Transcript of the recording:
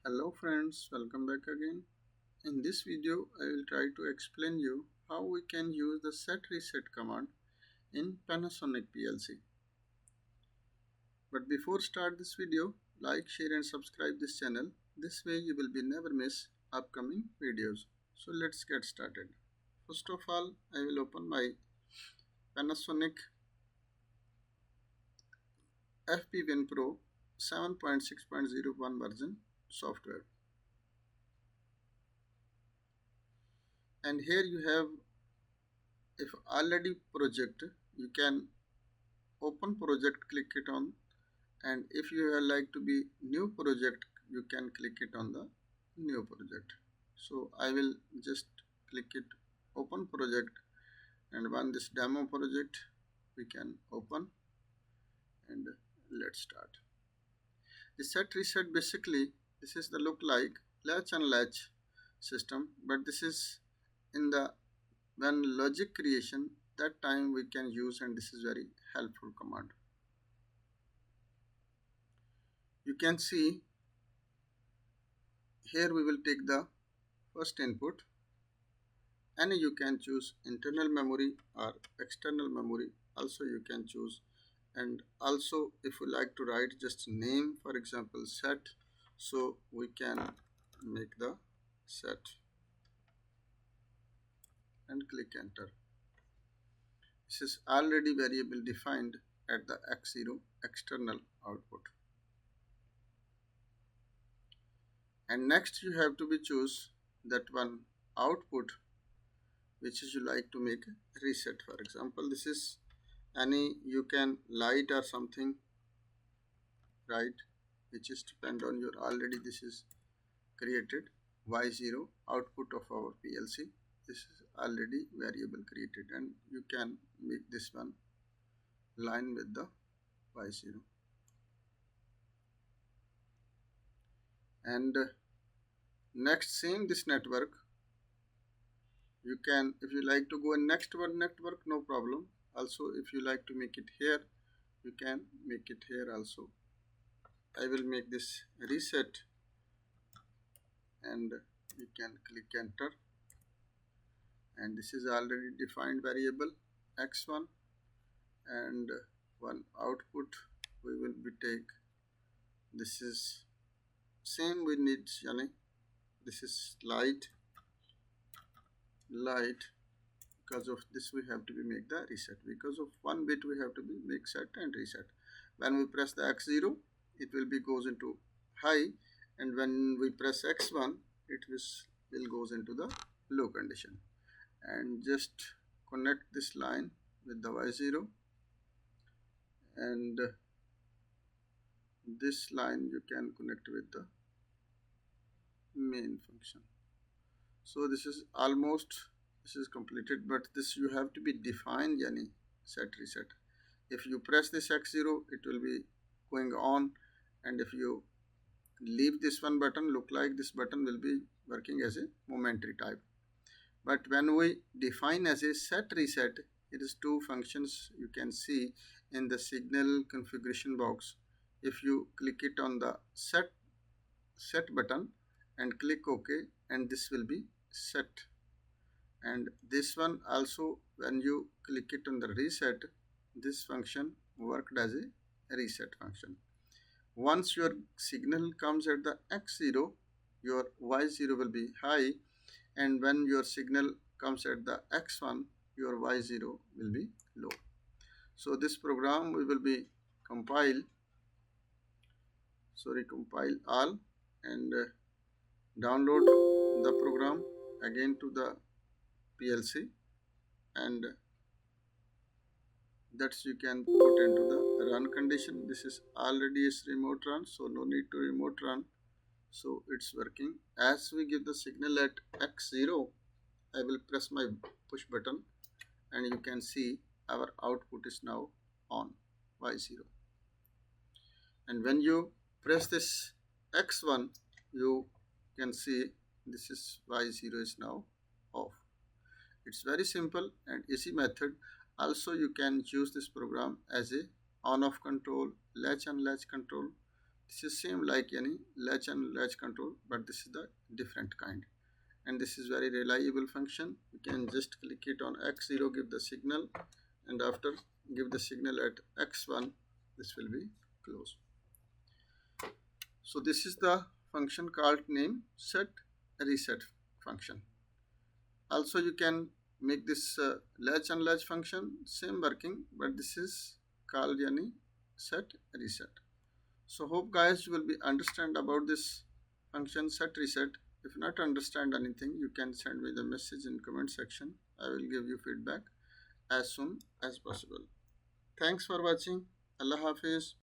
Hello friends, welcome back again. In this video, I will try to explain you how we can use the set reset command in Panasonic PLC. But before start this video, like, share and subscribe this channel. This way you will be never miss upcoming videos. So let's get started. First of all, I will open my Panasonic FP Pro 7.6.01 version software. And here you have, if already project, you can open project, click it on, and if you like to be new project, you can click it on the new project. So I will just click it open project, and when this demo project we can open, and let's start. The set reset, basically this is the look like latch and latch system, but this is in the when logic creation, that time we can use, and this is very helpful command. You can see here we will take the first input, and you can choose internal memory or external memory, also you can choose. And also if you like to write just name, for example set, so we can make the set and click enter. This is already variable defined at the x0 external output. And next you have to be choose that one output which is you like to make reset. For example, this is any, you can light or something, right, which is depend on your already this is created y0 output of our PLC. This is already variable created, and you can make this one line with the y0. And next, same this network, you can, if you like to go in next one network, no problem. Also if you like to make it here, you can make it here also. I will make this reset, and you can click enter, and this is already defined variable x1, and one output we will be take, this is same we need, yani this is light, because of this we have to be make the reset, because of one bit we have to be make set and reset. When we press the x0, it will be goes into high, and when we press x1, it will goes into the low condition. And just connect this line with the y0, and this line you can connect with the main function. So this is almost, this is completed, but this you have to be defined, yani set reset. If you press this x0, it will be going on, and if you leave this one button, look like this button will be working as a momentary type. But when we define as a set reset, it is two functions you can see in the signal configuration box. If you click it on the set button and click OK, and this will be set. And this one also, when you click it on the reset, this function worked as a reset function. Once your signal comes at the x0, your y0 will be high, and when your signal comes at the x1, your y0 will be low. So this program we will be compile all, and download the program again to the PLC, and that's you can put into the run condition. This is already is remote run, so no need to remote run, so it's working. As we give the signal at x0, I will press my push button, and you can see our output is now on y0. And when you press this x1, you can see this is y0 is now off. It's very simple and easy method. Also you can use this program as a on-off control, latch unlatch control. This is same like any latch and latch control, but this is the different kind. And this is very reliable function. You can just click it on x0, give the signal, and after give the signal at x1, this will be closed. So this is the function called name set reset function. Also you can make this latch unlatch function same working, but this is called yani set reset. So hope guys you will be understand about this function set reset. If not understand anything, you can send me the message in comment section. I will give you feedback as soon as possible. Thanks for watching. Allah Hafiz.